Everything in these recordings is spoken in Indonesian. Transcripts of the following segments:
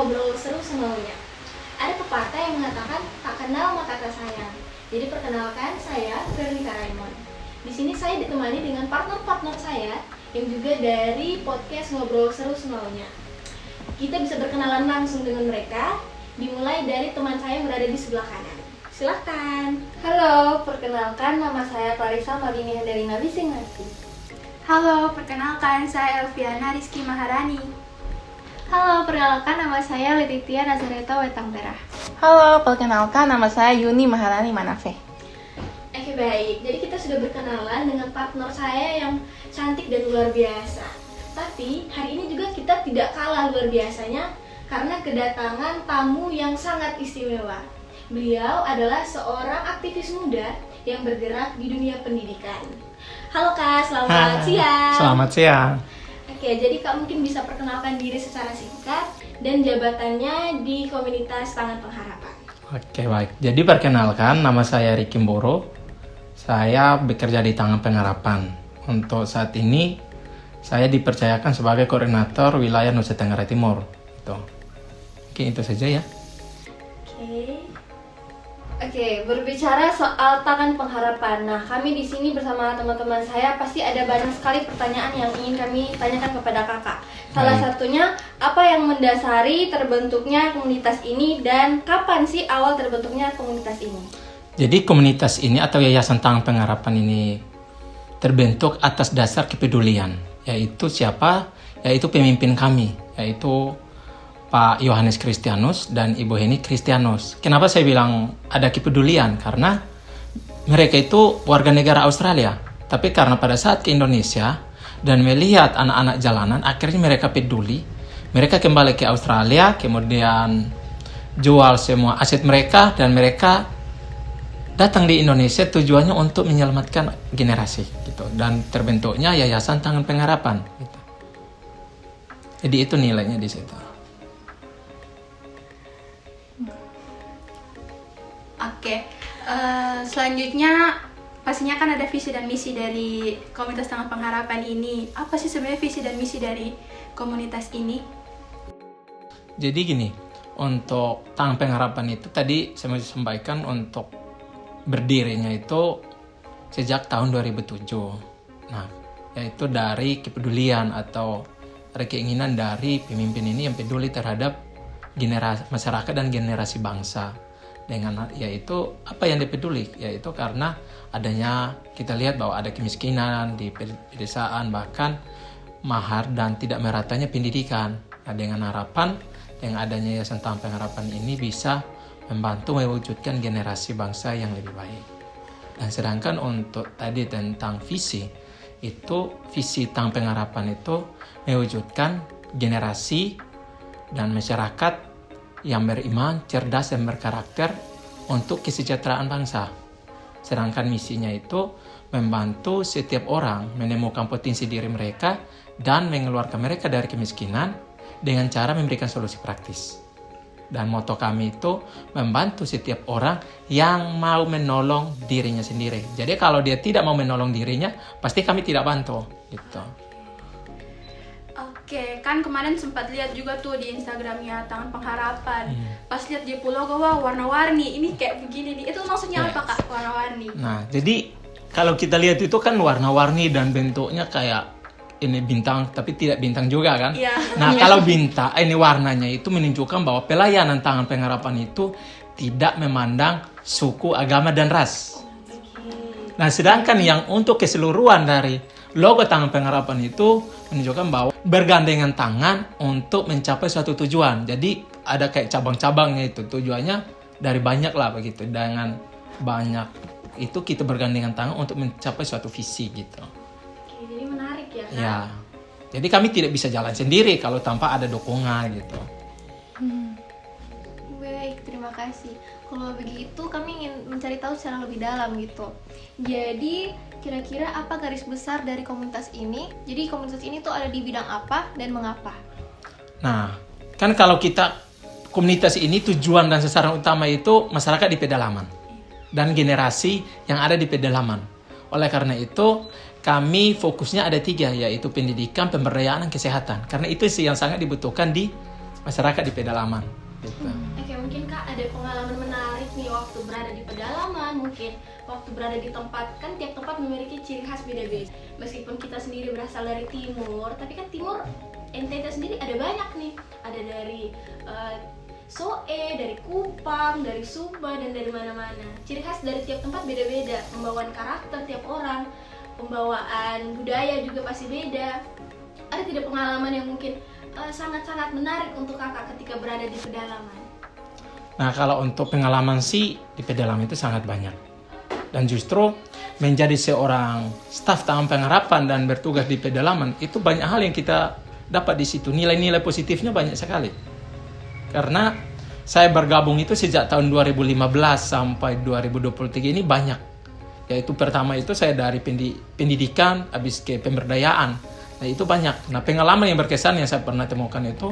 ngobrol seru semaunya. Ada pepatah yang mengatakan tak kenal maka tak sayang. Jadi perkenalkan, saya Veronica Raymond. Di sini saya ditemani dengan partner-partner saya yang juga dari podcast Ngobrol Seru Semaunya. Kita bisa berkenalan langsung dengan mereka, dimulai dari teman saya yang berada di sebelah kanan. Silahkan. Halo, perkenalkan nama saya Clarissa Mardini Henderina Wisingnasi. Halo, perkenalkan saya Elviana Rizky Maharani. Halo, perkenalkan nama saya Letitia Nazareta Wetangperah. Halo, perkenalkan nama saya Yuni Maharani Manafe. Oke, baik, jadi kita sudah berkenalan dengan partner saya yang cantik dan luar biasa. Tapi hari ini juga kita tidak kalah luar biasanya karena kedatangan tamu yang sangat istimewa. Beliau adalah seorang aktivis muda yang bergerak di dunia pendidikan. Halo Kak, selamat siang. Selamat siang. Oke, jadi Kak mungkin bisa perkenalkan diri secara singkat dan jabatannya di komunitas Tangan Pengharapan. Oke, baik. Jadi perkenalkan, nama saya Ricky Mboro. Saya bekerja di Tangan Pengharapan. Untuk saat ini, saya dipercayakan sebagai koordinator wilayah Nusa Tenggara Timur. Oke, itu saja ya. Oke, berbicara soal Tangan Pengharapan. Nah, kami di sini bersama teman-teman saya pasti ada banyak sekali pertanyaan yang ingin kami tanyakan kepada kakak. Salah satunya, apa yang mendasari terbentuknya komunitas ini dan kapan sih awal terbentuknya komunitas ini? Jadi komunitas ini atau Yayasan Tangan Pengharapan ini terbentuk atas dasar kepedulian. Yaitu siapa? Yaitu pemimpin kami, yaitu Pak Yohanes Kristianus dan Ibu Heni Kristianus. Kenapa saya bilang ada kepedulian? Karena mereka itu warga negara Australia. Tapi karena pada saat ke Indonesia dan melihat anak-anak jalanan, akhirnya mereka peduli. Mereka kembali ke Australia, kemudian jual semua aset mereka dan mereka datang di Indonesia tujuannya untuk menyelamatkan generasi. Gitu. Dan terbentuknya Yayasan Tangan Pengharapan. Gitu. Jadi itu nilainya di situ. Oke, selanjutnya pastinya kan ada visi dan misi dari komunitas Tangan Pengharapan ini. Apa sih sebenarnya visi dan misi dari komunitas ini? Jadi gini, untuk Tangan Pengharapan itu tadi saya mau sampaikan untuk berdirinya itu sejak tahun 2007. Nah, yaitu dari kepedulian atau ada keinginan dari pemimpin ini yang peduli terhadap generasi masyarakat dan generasi bangsa. Dengan yaitu apa yang dipeduli, yaitu karena adanya kita lihat bahwa ada kemiskinan di pedesaan, bahkan mahar dan tidak meratanya pendidikan. Nah, dengan harapan dengan adanya Yayasan Tangan Pengharapan ini bisa membantu mewujudkan generasi bangsa yang lebih baik. Dan sedangkan untuk tadi tentang visi, itu visi Tangan Pengharapan itu mewujudkan generasi dan masyarakat yang beriman, cerdas, dan berkarakter untuk kesejahteraan bangsa. Sedangkan misinya itu membantu setiap orang menemukan potensi diri mereka dan mengeluarkan mereka dari kemiskinan dengan cara memberikan solusi praktis. Dan moto kami itu membantu setiap orang yang mau menolong dirinya sendiri. Jadi kalau dia tidak mau menolong dirinya, pasti kami tidak bantu. Gitu. Oke, kan kemarin sempat lihat juga tuh di Instagramnya Tangan Pengharapan. Pas lihat di logo, wah warna-warni, ini kayak begini nih. Itu maksudnya apa Kak, warna-warni? Nah, jadi kalau kita lihat itu kan warna-warni dan bentuknya kayak ini bintang, tapi tidak bintang juga kan? Iya. Nah, kalau bintang, ini warnanya itu menunjukkan bahwa pelayanan Tangan Pengharapan itu tidak memandang suku, agama, dan ras. Nah, sedangkan yang untuk keseluruhan dari logo Tangan Pengharapan itu menunjukkan bahwa bergandengan tangan untuk mencapai suatu tujuan. Jadi ada kayak cabang-cabangnya itu. Tujuannya dari banyak lah begitu. Dengan banyak itu kita bergandengan tangan untuk mencapai suatu visi gitu. Oke, jadi menarik ya Kak? Ya. Jadi kami tidak bisa jalan sendiri kalau tanpa ada dukungan gitu. Baik, terima kasih. Kalau begitu kami ingin mencari tahu secara lebih dalam gitu. Jadi kira-kira apa garis besar dari komunitas ini? Jadi komunitas ini tuh ada di bidang apa dan mengapa? Nah, kan kalau kita komunitas ini tujuan dan sasaran utama itu masyarakat di pedalaman dan generasi yang ada di pedalaman. Oleh karena itu kami fokusnya ada 3, yaitu pendidikan, pemberdayaan, dan kesehatan. Karena itu sih yang sangat dibutuhkan di masyarakat di pedalaman. Gitu. Oke, mungkin Kak ada pengalaman menarik nih waktu berada di pedalaman, mungkin waktu berada di tempat, kan tiap tempat memiliki ciri khas beda-beda. Meskipun kita sendiri berasal dari timur, tapi kan timur NTT sendiri ada banyak nih. Ada dari Soe, dari Kupang, dari Sumba, dan dari mana-mana. Ciri khas dari tiap tempat beda-beda, pembawaan karakter tiap orang, pembawaan budaya juga pasti beda. Ada tidak pengalaman yang mungkin sangat-sangat menarik untuk kakak ketika berada di pedalaman? Nah, kalau untuk pengalaman sih di pedalaman itu sangat banyak. Dan justru menjadi seorang staf Taman Pengharapan dan bertugas di pedalaman itu banyak hal yang kita dapat di situ. Nilai-nilai positifnya banyak sekali. Karena saya bergabung itu sejak tahun 2015 sampai 2023 ini banyak. Yaitu pertama itu saya dari pendidikan habis ke pemberdayaan. Nah, itu banyak. Nah, pengalaman yang berkesan yang saya pernah temukan itu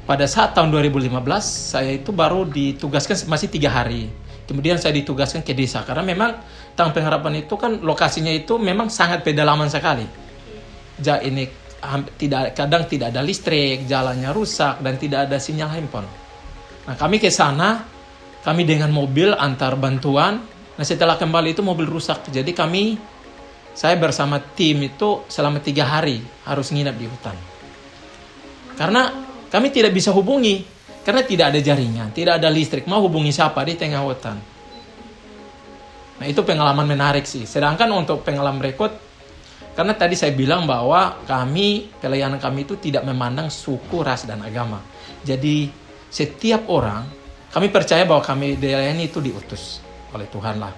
pada saat tahun 2015 saya itu baru ditugaskan masih 3 hari. Kemudian saya ditugaskan ke desa karena memang Taman Pengharapan itu kan lokasinya itu memang sangat pedalaman sekali. Ini kadang tidak ada listrik, jalannya rusak dan tidak ada sinyal handphone. Nah, kami ke sana, kami dengan mobil antar bantuan. Nah, setelah kembali itu mobil rusak. Jadi saya bersama tim itu selama 3 hari harus nginap di hutan. Karena kami tidak bisa hubungi, karena tidak ada jaringan, tidak ada listrik. Mau hubungi siapa di tengah hutan? Nah, itu pengalaman menarik sih. Sedangkan untuk pengalaman berikut, karena tadi saya bilang bahwa pelayanan kami itu tidak memandang suku, ras, dan agama. Jadi setiap orang, kami percaya bahwa kami dilayani itu diutus oleh Tuhan lah.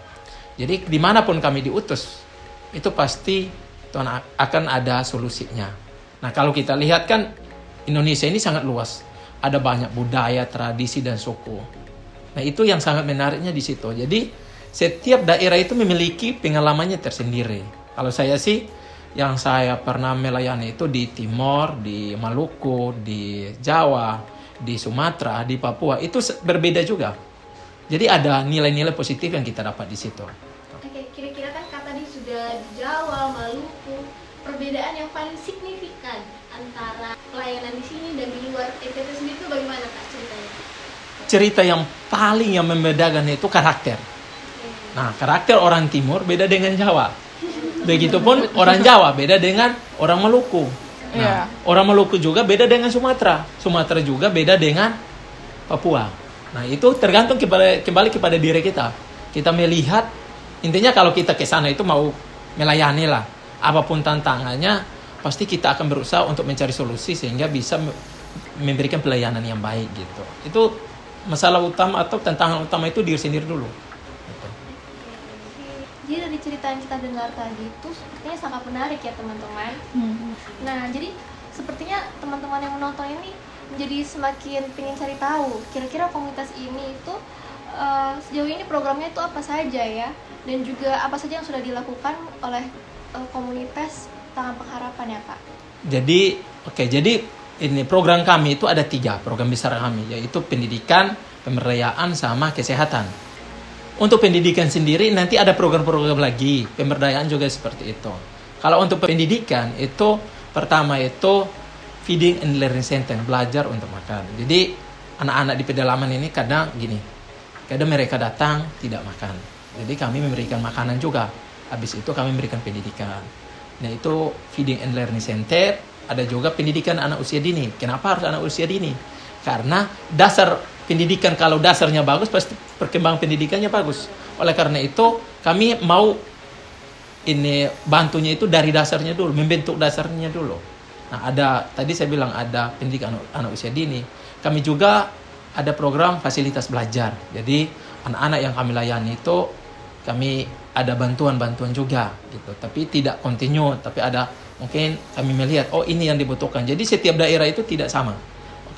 Jadi dimanapun kami diutus, itu pasti Tuhan akan ada solusinya. Nah, kalau kita lihat kan Indonesia ini sangat luas. Ada banyak budaya, tradisi, dan suku. Nah, itu yang sangat menariknya di situ. Jadi setiap daerah itu memiliki pengalamannya tersendiri. Kalau saya sih, yang saya pernah melayani itu di Timor, di Maluku, di Jawa, di Sumatera, di Papua, itu berbeda juga. Jadi ada nilai-nilai positif yang kita dapat di situ. Oke, kira-kira kan Kak tadi sudah di Jawa, Maluku, perbedaan yang paling signifikan antara pelayanan di sini dan di luar NTT sendiri itu bagaimana Kak ceritanya? Cerita yang paling yang membedakan itu karakter. Nah, karakter orang Timur beda dengan Jawa. Begitupun orang Jawa beda dengan orang Maluku. Nah, orang Maluku juga beda dengan Sumatera. Sumatera juga beda dengan Papua. Nah, itu tergantung kembali kepada diri kita. Kita melihat, intinya kalau kita ke sana itu mau melayani lah. Apapun tantangannya, pasti kita akan berusaha untuk mencari solusi sehingga bisa memberikan pelayanan yang baik gitu. Itu masalah utama atau tantangan utama itu diri sendiri dulu. Gitu. Jadi dari cerita yang kita dengar tadi itu sepertinya sangat menarik ya teman-teman. Nah, jadi sepertinya teman-teman yang menonton ini menjadi semakin ingin cari tahu kira-kira komunitas ini itu sejauh ini programnya itu apa saja ya, dan juga apa saja yang sudah dilakukan oleh komunitas Taman Pengharapan ya Kak. Jadi ini program kami itu ada 3 program besar kami, yaitu pendidikan, pemberdayaan, sama kesehatan. Untuk pendidikan sendiri nanti ada program-program lagi, pemberdayaan juga seperti itu. Kalau untuk pendidikan itu pertama itu feeding and learning center, belajar untuk makan. Jadi anak-anak di pedalaman ini kadang mereka datang tidak makan. Jadi kami memberikan makanan juga. Habis itu kami memberikan pendidikan. Nah, itu feeding and learning center. Ada juga pendidikan anak usia dini. Kenapa harus anak usia dini? Karena dasar pendidikan, kalau dasarnya bagus pasti perkembangan pendidikannya bagus. Oleh karena itu kami mau bantunya itu dari dasarnya dulu, membentuk dasarnya dulu. Nah, tadi saya bilang ada pendidikan anak usia dini. Kami juga ada program fasilitas belajar. Jadi anak-anak yang kami layani itu kami ada bantuan-bantuan juga gitu. Tapi tidak kontinu, tapi ada mungkin kami melihat ini yang dibutuhkan. Jadi setiap daerah itu tidak sama.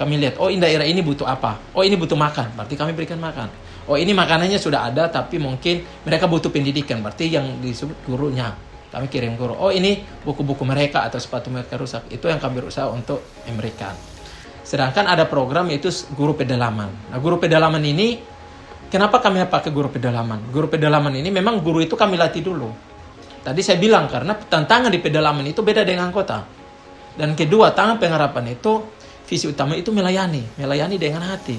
Kami lihat daerah ini butuh apa? Ini butuh makan, berarti kami berikan makan. Ini makanannya sudah ada tapi mungkin mereka butuh pendidikan, berarti yang disebut gurunya. Kami kirim guru. Ini buku-buku mereka atau sepatu mereka rusak. Itu yang kami berusaha untuk memberikan. Sedangkan ada program yaitu guru pedalaman. Nah, guru pedalaman ini, kenapa kami pakai guru pedalaman? Guru pedalaman ini memang guru itu kami latih dulu. Tadi saya bilang karena tantangan di pedalaman itu beda dengan kota. Dan kedua, Taman Pengharapan itu visi utama itu melayani dengan hati.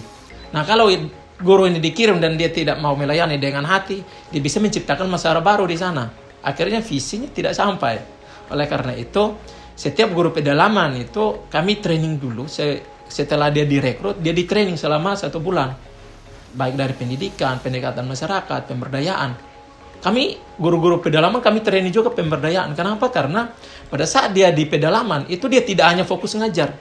Nah, kalau guru ini dikirim dan dia tidak mau melayani dengan hati, dia bisa menciptakan masalah baru di sana. Akhirnya visinya tidak sampai. Oleh karena itu, setiap guru pedalaman itu kami training dulu. Setelah dia direkrut, dia di training selama 1 bulan. Baik dari pendidikan, pendekatan masyarakat, pemberdayaan. Kami guru-guru pedalaman kami training juga pemberdayaan. Kenapa? Karena pada saat dia di pedalaman itu dia tidak hanya fokus ngajar,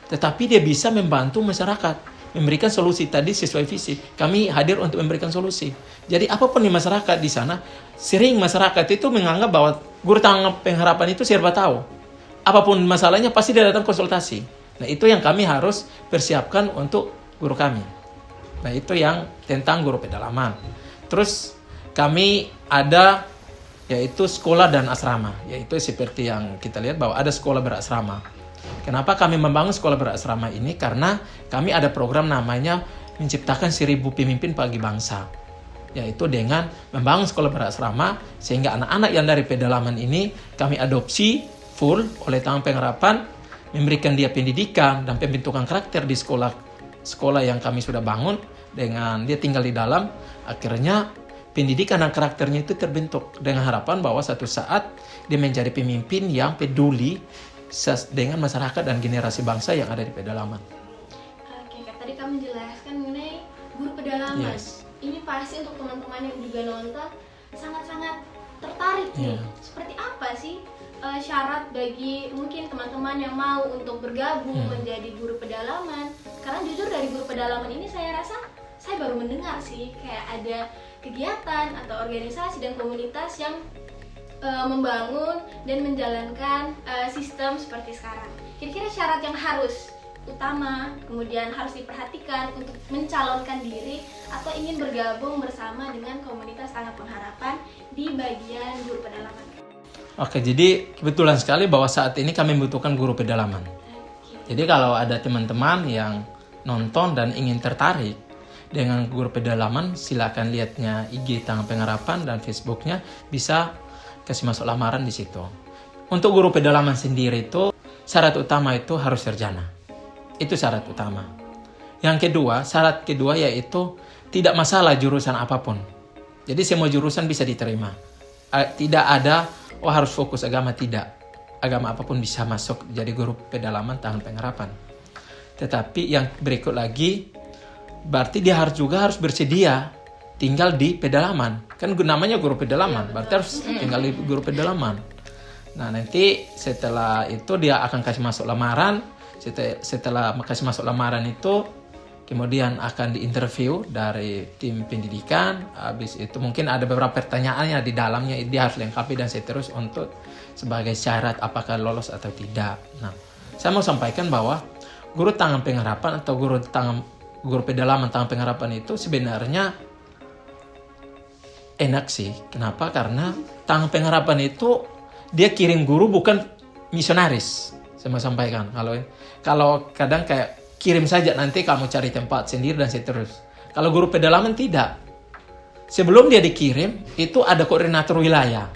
tetapi dia bisa membantu masyarakat, memberikan solusi tadi sesuai visi. Kami hadir untuk memberikan solusi. Jadi apapun di masyarakat di sana, sering masyarakat itu menganggap bahwa guru tangga pengharapan itu serba tahu. Apapun masalahnya pasti dia datang konsultasi. Nah, itu yang kami harus persiapkan untuk guru kami. Nah, itu yang tentang guru pedalaman. Terus kami ada yaitu sekolah dan asrama. Yaitu seperti yang kita lihat bahwa ada sekolah berasrama. Kenapa kami membangun sekolah berasrama ini? Karena kami ada program namanya menciptakan 1000 pemimpin bagi bangsa. Yaitu dengan membangun sekolah berasrama sehingga anak-anak yang dari pedalaman ini kami adopsi full oleh Taman Pengharapan, memberikan dia pendidikan dan pembentukan karakter di sekolah yang kami sudah bangun dengan dia tinggal di dalam. Akhirnya pendidikan dan karakternya itu terbentuk dengan harapan bahwa satu saat dia menjadi pemimpin yang peduli dengan masyarakat dan generasi bangsa yang ada di pedalaman. Oke, Kak, tadi kamu jelaskan mengenai guru pedalaman. Yes. Ini pasti untuk teman-teman yang juga nonton sangat-sangat tertarik nih. Seperti apa sih syarat bagi mungkin teman-teman yang mau untuk bergabung menjadi guru pedalaman? Karena jujur dari guru pedalaman ini saya rasa saya baru mendengar sih kayak ada kegiatan atau organisasi dan komunitas yang membangun dan menjalankan sistem seperti sekarang. Kira-kira syarat yang harus utama kemudian harus diperhatikan untuk mencalonkan diri atau ingin bergabung bersama dengan komunitas Tangga Pengharapan di bagian guru pedalaman. Oke, jadi kebetulan sekali bahwa saat ini kami membutuhkan guru pedalaman. Jadi kalau ada teman-teman yang nonton dan ingin tertarik dengan guru pedalaman, silakan lihatnya IG Tangga Pengharapan dan Facebooknya, bisa kasih masuk lamaran di situ. Untuk guru pedalaman sendiri itu syarat utama itu harus sarjana. Itu syarat utama. Yang kedua, syarat kedua yaitu tidak masalah jurusan apapun. Jadi semua jurusan bisa diterima. Tidak ada harus fokus agama, tidak. Agama apapun bisa masuk jadi guru pedalaman Tangga Pengharapan. Tetapi yang berikut lagi, berarti dia harus bersedia tinggal di pedalaman. Kan namanya guru pedalaman, berarti harus tinggal di guru pedalaman. Nah, nanti setelah itu dia akan kasih masuk lamaran. Setelah kasih masuk lamaran itu, kemudian akan diinterview dari tim pendidikan. Habis itu mungkin ada beberapa pertanyaan yang di dalamnya dia harus lengkapi dan seterusnya untuk sebagai syarat apakah lolos atau tidak. Nah, saya mau sampaikan bahwa guru Tangga Pengharapan atau guru pedalaman Tangga Pengharapan itu sebenarnya enak sih. Kenapa? Karena Tangga Pengharapan itu dia kirim guru bukan misionaris. Saya mau sampaikan. Kalau kadang kayak kirim saja nanti kamu cari tempat sendiri dan seterusnya. Kalau guru pedalaman tidak. Sebelum dia dikirim itu ada koordinator wilayah.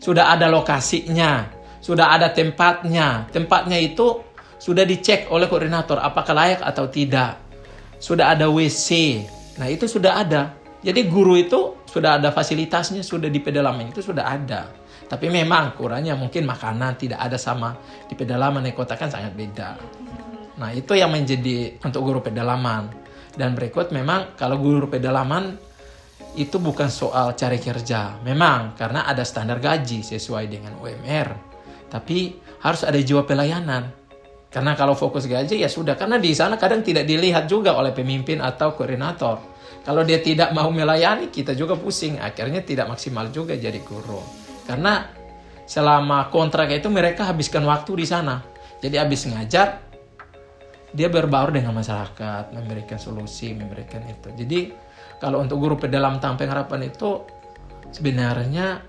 Sudah ada lokasinya, sudah ada tempatnya. Tempatnya itu sudah dicek oleh koordinator apakah layak atau tidak. Sudah ada WC. Nah, itu sudah ada. Jadi guru itu sudah ada fasilitasnya, sudah di pedalaman itu sudah ada. Tapi memang kurangnya mungkin makanan tidak ada sama di pedalaman, di kota kan sangat beda. Nah, itu yang menjadi untuk guru pedalaman. Dan berikut memang kalau guru pedalaman itu bukan soal cari kerja. Memang karena ada standar gaji sesuai dengan UMR. Tapi harus ada jiwa pelayanan. Karena kalau fokus gaji ya sudah. Karena di sana kadang tidak dilihat juga oleh pemimpin atau koordinator. Kalau dia tidak mau melayani, kita juga pusing. Akhirnya tidak maksimal juga jadi guru. Karena selama kontrak itu mereka habiskan waktu di sana. Jadi habis ngajar, dia berbaur dengan masyarakat, memberikan solusi, memberikan itu. Jadi kalau untuk guru pedalaman Tangga Pengharapan itu sebenarnya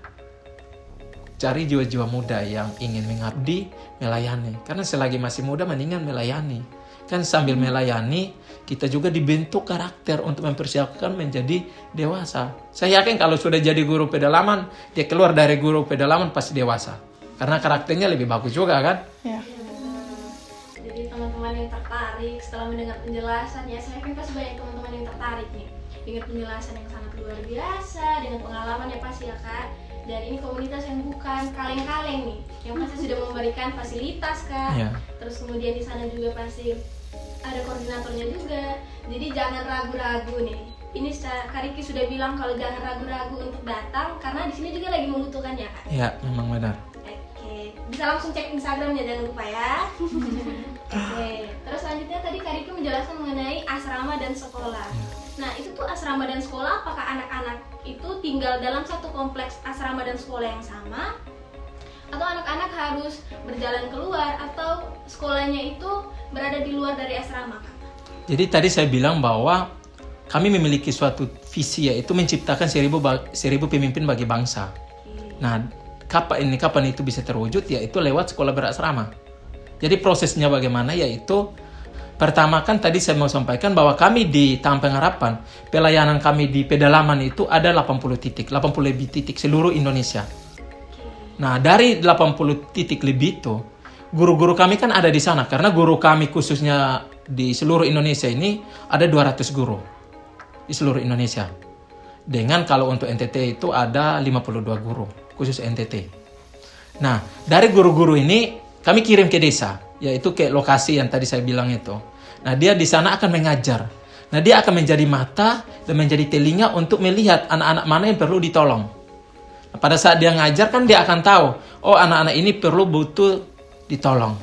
cari jiwa-jiwa muda yang ingin mengabdi, melayani. Karena selagi masih muda mendingan melayani. Kan sambil melayani, kita juga dibentuk karakter untuk mempersiapkan menjadi dewasa. Saya yakin kalau sudah jadi guru pedalaman, dia keluar dari guru pedalaman pasti dewasa. Karena karakternya lebih bagus juga kan? Ya. Jadi teman-teman yang tertarik setelah mendengar penjelasan ya. Saya yakin pasti banyak teman-teman yang tertarik nih dengan penjelasan yang sangat luar biasa, dengan pengalaman ya pasti ya Kak. Dan ini komunitas yang bukan kaleng-kaleng nih, yang pasti sudah memberikan fasilitas Kak. Iya. Terus kemudian di sana juga pasti ada koordinatornya juga. Jadi jangan ragu-ragu nih. Ini Kak Riki sudah bilang kalau jangan ragu-ragu untuk datang karena di sini juga lagi membutuhkan ya Kak. Iya, memang benar. Oke, bisa langsung cek Instagramnya jangan lupa ya. Oke, terus selanjutnya tadi Kak Riki menjelaskan mengenai asrama dan sekolah. Nah itu tuh asrama dan sekolah, apakah anak-anak itu tinggal dalam satu kompleks asrama dan sekolah yang sama? Atau anak-anak harus berjalan keluar atau sekolahnya itu berada di luar dari asrama Kak? Jadi tadi saya bilang bahwa kami memiliki suatu visi, yaitu menciptakan 1000 pemimpin bagi bangsa. Nah, kapan itu bisa terwujud? Yaitu lewat sekolah berasrama. Jadi prosesnya bagaimana? Yaitu pertama kan tadi saya mau sampaikan bahwa kami di Taman Pengharapan, pelayanan kami di pedalaman itu ada 80 titik, 80 lebih titik seluruh Indonesia. Nah, dari 80 titik lebih itu, guru-guru kami kan ada di sana. Karena guru kami khususnya di seluruh Indonesia ini ada 200 guru di seluruh Indonesia. Dengan kalau untuk NTT itu ada 52 guru khusus NTT. Nah, dari guru-guru ini kami kirim ke desa, yaitu ke lokasi yang tadi saya bilang itu. Nah, dia di sana akan mengajar. Nah, dia akan menjadi mata dan menjadi telinga untuk melihat anak-anak mana yang perlu ditolong. Nah, pada saat dia ngajar kan dia akan tahu, oh anak-anak ini butuh ditolong.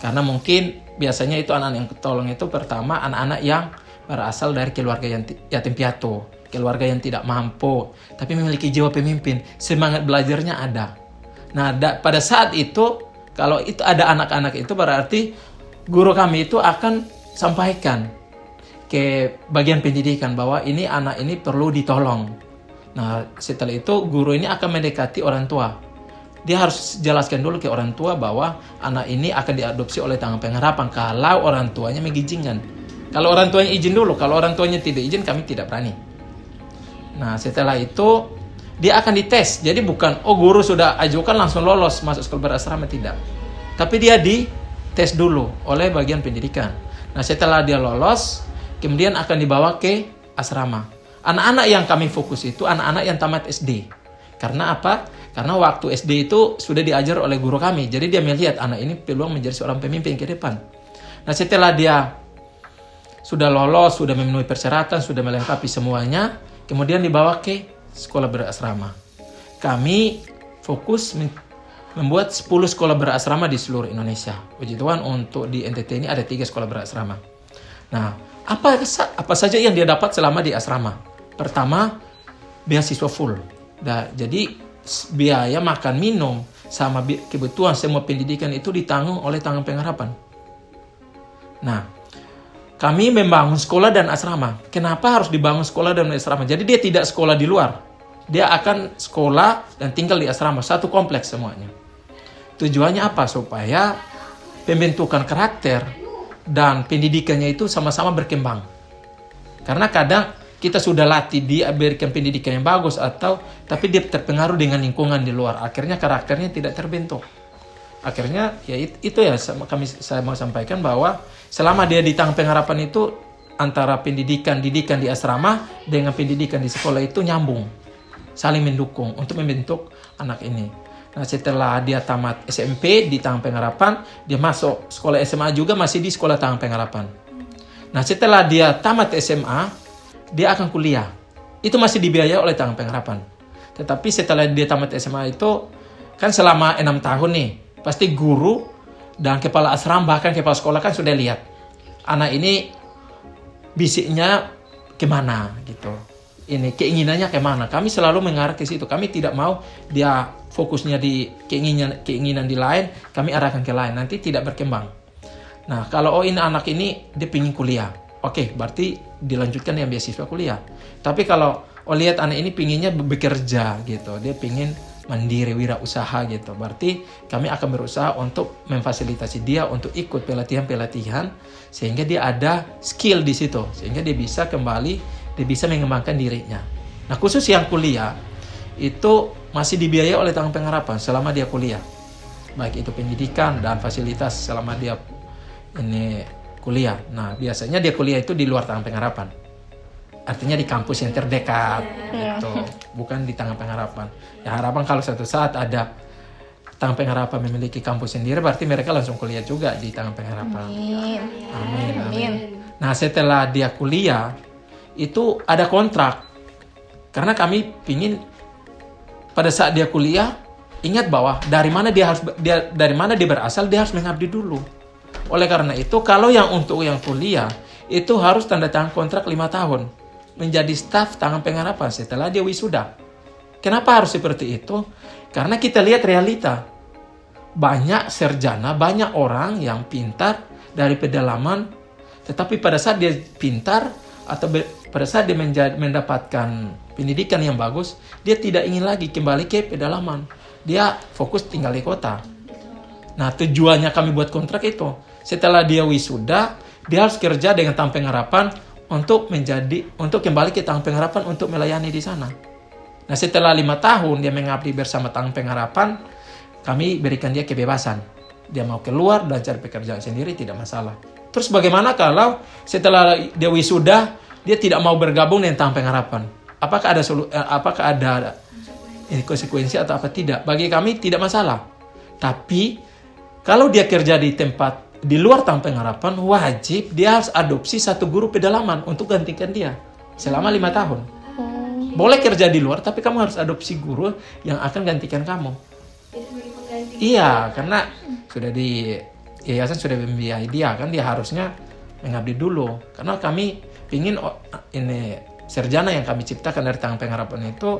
Karena mungkin biasanya itu anak-anak yang ditolong itu pertama anak-anak yang berasal dari keluarga yang yatim piatu, keluarga yang tidak mampu, tapi memiliki jiwa pemimpin, semangat belajarnya ada. Nah, pada saat itu, kalau itu ada anak-anak itu berarti guru kami itu akan sampaikan ke bagian pendidikan bahwa ini anak ini perlu ditolong. Nah, setelah itu guru ini akan mendekati orang tua. Dia harus jelaskan dulu ke orang tua bahwa anak ini akan diadopsi oleh Taman Pengharapan kalau orang tuanya mengizinkan. Kalau orang tuanya izin dulu, kalau orang tuanya tidak izin kami tidak berani. Nah, setelah itu dia akan dites. Jadi bukan guru sudah ajukan langsung lolos masuk sekolah berasrama, tidak. Tapi dia dites dulu oleh bagian pendidikan. Nah, setelah dia lolos, kemudian akan dibawa ke asrama. Anak-anak yang kami fokus itu anak-anak yang tamat SD. Karena apa? Karena waktu SD itu sudah diajar oleh guru kami. Jadi dia melihat anak ini peluang menjadi seorang pemimpin ke depan. Nah, setelah dia sudah lolos, sudah memenuhi persyaratan, sudah melengkapi semuanya, kemudian dibawa ke sekolah berasrama. Kami fokus membuat 10 sekolah berasrama di seluruh Indonesia. Puji Tuhan untuk di NTT ini ada 3 sekolah berasrama. Nah, apa saja yang dia dapat selama di asrama? Pertama, beasiswa full. Jadi biaya makan minum sama kebutuhan semua pendidikan itu ditanggung oleh Taman Pengharapan. Nah, kami membangun sekolah dan asrama. Kenapa harus dibangun sekolah dan asrama? Jadi dia tidak sekolah di luar. Dia akan sekolah dan tinggal di asrama. Satu kompleks semuanya. Tujuannya apa? Supaya pembentukan karakter dan pendidikannya itu sama-sama berkembang. Karena kadang kita sudah latih dia berikan pendidikan yang bagus tapi dia terpengaruh dengan lingkungan di luar. Akhirnya karakternya tidak terbentuk. Akhirnya ya itu ya saya mau sampaikan bahwa selama dia di Taman Pengharapan itu antara didikan di asrama dengan pendidikan di sekolah itu nyambung, saling mendukung untuk membentuk anak ini. Nah, setelah dia tamat SMP di Taman Pengharapan, dia masuk sekolah SMA juga masih di sekolah Taman Pengharapan. Nah, setelah dia tamat SMA, dia akan kuliah. Itu masih dibiayai oleh Taman Pengharapan. Tetapi setelah dia tamat SMA itu kan selama 6 tahun nih, pasti guru dan kepala asrama bahkan kepala sekolah kan sudah lihat anak ini bisiknya kemana gitu, ini keinginannya kemana. Kami selalu mengarah ke situ. Kami tidak mau dia fokusnya di keinginan di lain, kami arahkan ke lain, nanti tidak berkembang. Nah, kalau ini anak ini dia pingin kuliah, oke, berarti dilanjutkan yang beasiswa kuliah. Tapi kalau lihat anak ini pinginnya bekerja gitu, dia pingin mandiri, wirausaha gitu, berarti kami akan berusaha untuk memfasilitasi dia untuk ikut pelatihan sehingga dia ada skill di situ, sehingga dia bisa mengembangkan dirinya. Nah, khusus yang kuliah itu masih dibiayai oleh Taman Pengharapan selama dia kuliah, baik itu pendidikan dan fasilitas selama dia ini kuliah. Nah, biasanya dia kuliah itu di luar Tangan Pengharapan. Artinya di kampus yang terdekat gitu, bukan di Tangan Pengharapan. Ya harapan kalau suatu saat ada Tangan Pengharapan memiliki kampus sendiri, berarti mereka langsung kuliah juga di Tangan Pengharapan. Amin. Nah, setelah dia kuliah itu ada kontrak. Karena kami pingin pada saat dia kuliah, ingat bahwa dari mana dia berasal, dia harus mengabdi dulu. Oleh karena itu, kalau yang untuk yang kuliah itu harus tanda tangan kontrak 5 tahun menjadi staf Tangan Pengharapan setelah dia wisuda. Kenapa harus seperti itu? Karena kita lihat realita. Banyak sarjana, banyak orang yang pintar dari pedalaman, tetapi pada saat dia pintar atau pada saat dia mendapatkan pendidikan yang bagus, dia tidak ingin lagi kembali ke pedalaman. Dia fokus tinggal di kota. Nah, tujuannya kami buat kontrak itu. Setelah dia wisuda, dia harus kerja dengan Tangan Pengharapan untuk kembali ke Tangan Pengharapan untuk melayani di sana. Nah, setelah 5 tahun dia mengabdi bersama Tangan Pengharapan, kami berikan dia kebebasan. Dia mau keluar dan cari pekerjaan sendiri, tidak masalah. Terus bagaimana kalau setelah dia wisuda, dia tidak mau bergabung dengan Tangan Pengharapan? Apakah ada konsekuensi atau apa? Tidak. Bagi kami tidak masalah. Tapi kalau dia kerja di tempat di luar Tangan Pengharapan, wajib dia harus adopsi satu guru pedalaman untuk gantikan dia selama 5 tahun. Boleh kerja di luar, tapi kamu harus adopsi guru yang akan gantikan kamu. Iya, karena sudah di yayasan sudah membiayai dia, kan dia harusnya mengabdi dulu. Karena kami ingin ini sarjana yang kami ciptakan dari Tangan Pengharapan itu,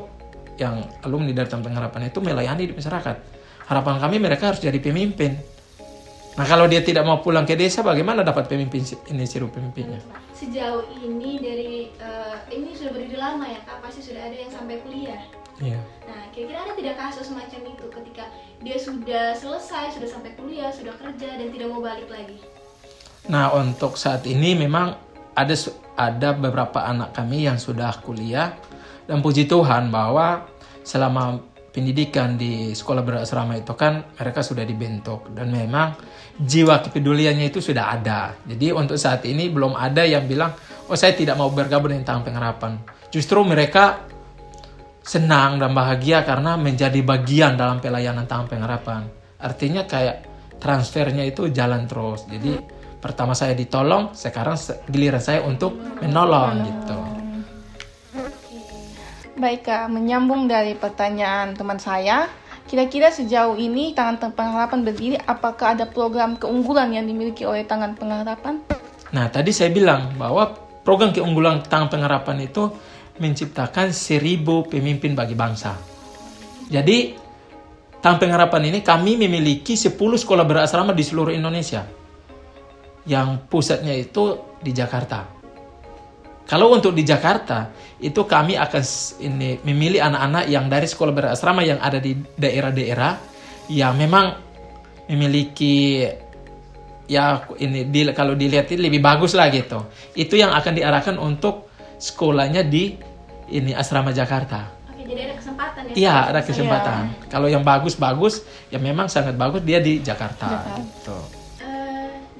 yang alumni dari Tangan Pengharapan itu melayani di masyarakat. Harapan kami mereka harus jadi pemimpin. Nah, kalau dia tidak mau pulang ke desa, bagaimana dapat pemimpin ini siru pemimpinnya? Sejauh ini ini sudah berdiri lama ya Kak, pasti sudah ada yang sampai kuliah. Iya. Nah, kira-kira ada tidak kasus semacam itu ketika dia sudah selesai, sudah sampai kuliah, sudah kerja dan tidak mau balik lagi? Nah, untuk saat ini memang ada beberapa anak kami yang sudah kuliah, dan puji Tuhan bahwa selama pendidikan di sekolah berasrama itu kan mereka sudah dibentuk dan memang jiwa kepeduliannya itu sudah ada. Jadi untuk saat ini belum ada yang bilang, oh saya tidak mau bergabung dengan Tangan Pengharapan. Justru mereka senang dan bahagia karena menjadi bagian dalam pelayanan Tangan Pengharapan. Artinya kayak transfernya itu jalan terus. Jadi pertama saya ditolong, sekarang giliran saya untuk menolong gitu. Baik Kak, menyambung dari pertanyaan teman saya, kira-kira sejauh ini Tangan Pengharapan berdiri, apakah ada program keunggulan yang dimiliki oleh Tangan Pengharapan? Nah, tadi saya bilang bahwa program keunggulan Tangan Pengharapan itu menciptakan 1000 pemimpin bagi bangsa. Jadi, Tangan Pengharapan ini kami memiliki 10 sekolah berasrama di seluruh Indonesia. Yang pusatnya itu di Jakarta. Kalau untuk di Jakarta, itu kami akan memilih anak-anak yang dari sekolah berasrama yang ada di daerah-daerah yang memang memiliki kalau dilihat lebih bagus lah gitu. Itu yang akan diarahkan untuk sekolahnya di asrama Jakarta. Oke, jadi ada kesempatan ya? Iya, ada kesempatan. Ya. Kalau yang bagus-bagus, ya memang sangat bagus dia di Jakarta. Gitu.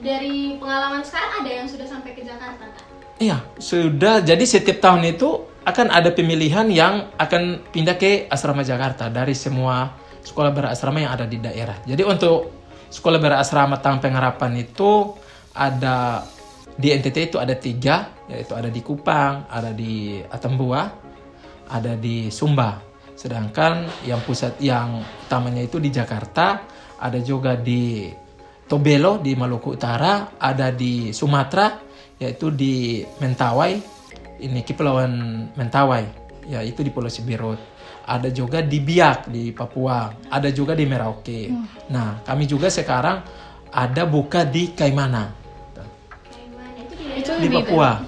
Dari pengalaman sekarang ada yang sudah sampai ke Jakarta, Kak? Iya, sudah. Jadi setiap tahun itu akan ada pemilihan yang akan pindah ke asrama Jakarta dari semua sekolah berasrama yang ada di daerah. Jadi untuk sekolah berasrama Tangan Pengharapan itu ada di NTT itu ada 3, yaitu ada di Kupang, ada di Atambua, ada di Sumba. Sedangkan yang pusat yang utamanya itu di Jakarta, ada juga di Tobelo di Maluku Utara, ada di Sumatera, yaitu di Mentawai, ini Kepulauan Mentawai, yaitu di Pulau Sibirut. Ada juga di Biak di Papua, ada juga di Merauke. Nah, kami juga sekarang ada buka di Kaimana. Di Papua.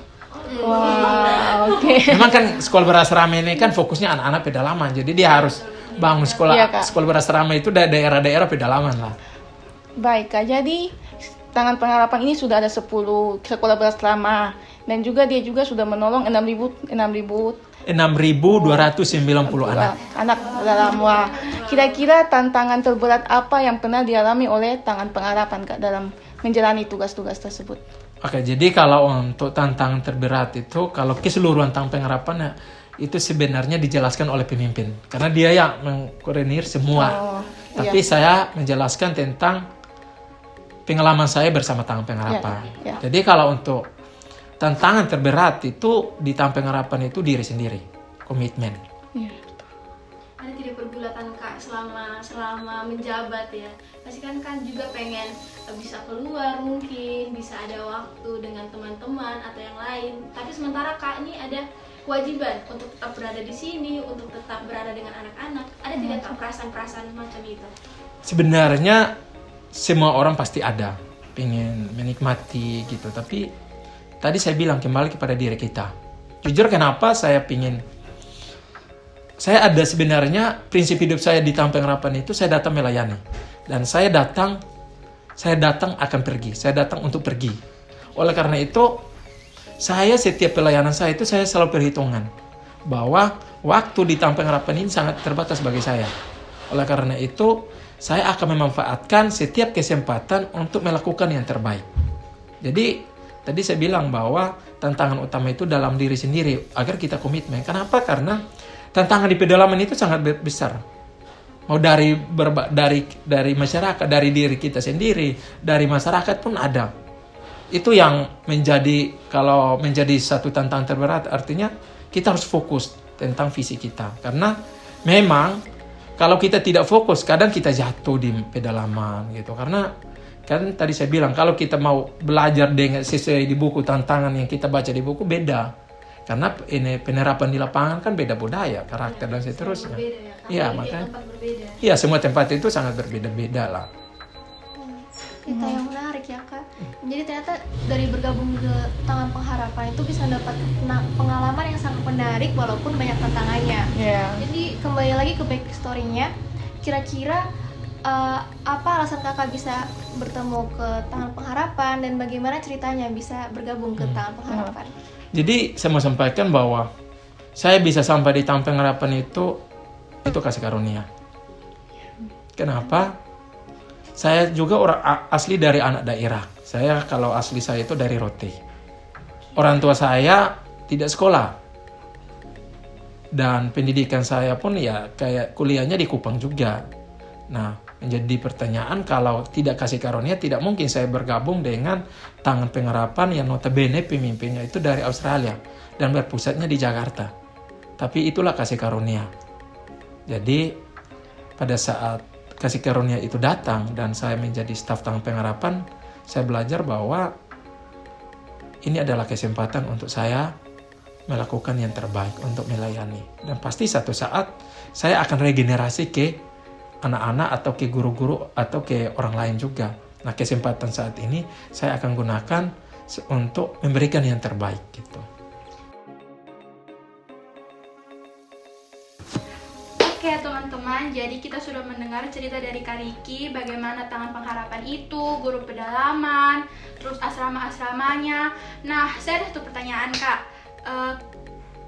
Wow, oke. Memang kan sekolah berasrama ini kan fokusnya anak-anak pedalaman, jadi dia harus bangun sekolah berasrama itu daerah-daerah pedalaman lah. Baik Kak, jadi Tangan Pengharapan ini sudah ada 10 sekolah berasrama dan juga dia juga sudah menolong 6.290 anak dalam. Wah, kira-kira tantangan terberat apa yang pernah dialami oleh Tangan Pengharapan Kak dalam menjalani tugas-tugas tersebut? Oke, jadi kalau untuk tantangan terberat itu, kalau keseluruhan tentang pengharapan ya, itu sebenarnya dijelaskan oleh pemimpin. Karena dia yang mengkoordinir semua. Tapi saya menjelaskan tentang pengalaman saya bersama Tangan Pengharapan. Jadi kalau untuk tantangan terberat itu di Tangan Pengharapan itu diri sendiri, komitmen. Ada tidak pergulatan Kak selama menjabat ya? Pasti kan juga pengen bisa keluar mungkin, bisa ada waktu dengan teman-teman atau yang lain. Tapi sementara Kak ini ada kewajiban untuk tetap berada di sini, untuk tetap berada dengan anak-anak. Ada tidak Kak perasaan-perasaan macam itu? Sebenarnya semua orang pasti ada pengen menikmati gitu, tapi tadi saya bilang kembali kepada diri kita. Jujur kenapa saya ada sebenarnya prinsip hidup saya di Tangan Pengharapan itu saya datang melayani. Dan saya datang akan pergi. Saya datang untuk pergi. Oleh karena itu, saya setiap pelayanan saya itu saya selalu perhitungan bahwa waktu di Tangan Pengharapan ini sangat terbatas bagi saya. Oleh karena itu, saya akan memanfaatkan setiap kesempatan untuk melakukan yang terbaik. Jadi, tadi saya bilang bahwa tantangan utama itu dalam diri sendiri agar kita komitmen. Kenapa? Karena tantangan di pedalaman itu sangat besar. Mau dari masyarakat, dari diri kita sendiri, dari masyarakat pun ada. Itu yang kalau menjadi satu tantangan terberat, artinya kita harus fokus tentang visi kita. Karena memang kalau kita tidak fokus, kadang kita jatuh di pedalaman gitu. Karena kan tadi saya bilang, kalau kita mau belajar dengan sesuai di buku, tantangan yang kita baca di buku beda. Karena ini penerapan di lapangan kan beda budaya, karakter dan seterusnya. Iya, makanya. Iya, semua tempat itu sangat berbeda-beda lah. Cerita yang menarik ya Kak. Jadi ternyata dari bergabung ke Tangan Pengharapan itu bisa dapat pengalaman yang sangat menarik walaupun banyak tantangannya. Jadi kembali lagi ke backstory-nya, kira-kira apa alasan Kakak bisa bertemu ke Tangan Pengharapan dan bagaimana ceritanya bisa bergabung ke Tangan Pengharapan? Jadi saya mau sampaikan bahwa saya bisa sampai di Tangan Pengharapan itu kasih karunia. Kenapa? Saya juga orang asli dari anak daerah. Saya kalau asli saya itu dari Rote. Orang tua saya tidak sekolah. Dan pendidikan saya pun ya kayak kuliahnya di Kupang juga. Nah, menjadi pertanyaan, kalau tidak kasih karunia tidak mungkin saya bergabung dengan Tangan Pengharapan yang notabene pemimpinnya itu dari Australia dan berpusatnya di Jakarta. Tapi itulah kasih karunia. Jadi pada saat kasih karunia itu datang dan saya menjadi staf Tangan Pengharapan, saya belajar bahwa ini adalah kesempatan untuk saya melakukan yang terbaik untuk melayani. Dan pasti satu saat saya akan regenerasi ke anak-anak atau ke guru-guru atau ke orang lain juga. Nah, kesempatan saat ini saya akan gunakan untuk memberikan yang terbaik gitu. Oke teman-teman, jadi kita sudah mendengar cerita dari Kak Riki bagaimana Tangan Pengharapan itu, guru pedalaman, terus asrama-asramanya. Nah, saya ada satu pertanyaan Kak.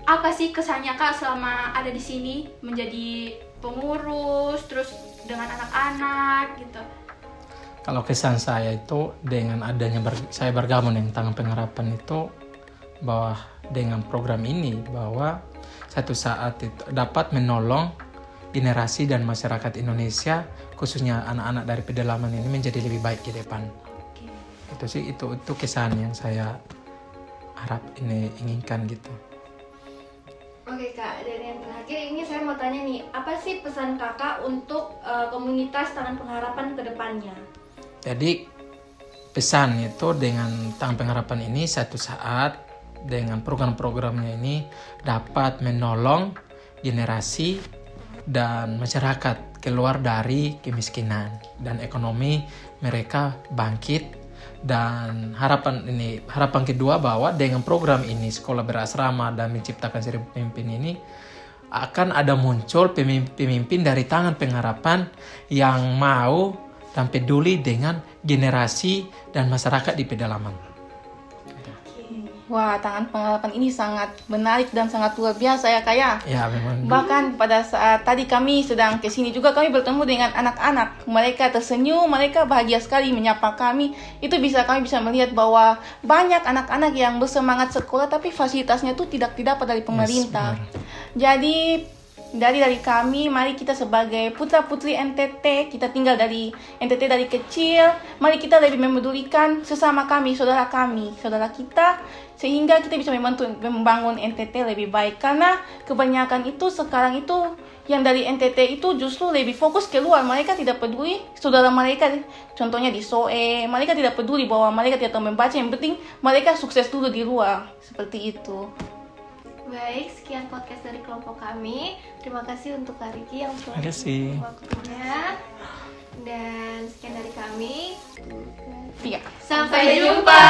Apa sih kesannya Kak selama ada di sini menjadi pengurus, terus dengan anak-anak gitu? Kalau kesan saya itu dengan adanya saya bergabung dengan Tangan Pengharapan itu, bahwa dengan program ini bahwa satu saat itu dapat menolong generasi dan masyarakat Indonesia, khususnya anak-anak dari pedalaman ini menjadi lebih baik ke depan. Itu sih itu kesan yang saya harap inginkan gitu. Oke Kak, dan yang terakhir ini saya mau tanya nih, apa sih pesan Kakak untuk komunitas Tangan Pengharapan ke depannya? Jadi pesan itu dengan Tangan Pengharapan ini satu saat dengan program-programnya ini dapat menolong generasi dan masyarakat keluar dari kemiskinan dan ekonomi mereka bangkit. Dan harapan kedua bahwa dengan program ini sekolah berasrama dan menciptakan seribu pemimpin ini akan ada muncul pemimpin dari Tangan Pengharapan yang mau dan peduli dengan generasi dan masyarakat di pedalaman. Wah, tangan pengharapan ini sangat menarik dan sangat luar biasa ya Kak ya. Ya memang. Bahkan pada saat tadi kami sedang ke sini juga kami bertemu dengan anak-anak. Mereka tersenyum, mereka bahagia sekali menyapa kami. Itu kami bisa melihat bahwa banyak anak-anak yang bersemangat sekolah tapi fasilitasnya itu tidak didapat dari pemerintah. Jadi dari kami, mari kita sebagai putra-putri NTT, kita tinggal dari NTT dari kecil, mari kita lebih memedulikan sesama kami, saudara kita, sehingga kita bisa membangun NTT lebih baik. Karena kebanyakan itu sekarang itu yang dari NTT itu justru lebih fokus keluar, mereka tidak peduli saudara mereka, contohnya di SOE, mereka tidak peduli bahwa mereka tidak tahu membaca, yang penting mereka sukses dulu di luar, seperti itu. Baik, sekian podcast dari kelompok kami. Terima kasih untuk Kak Riki yang telah Terima kasih. waktunya. Dan sekian dari kami. Iya. Sampai jumpa.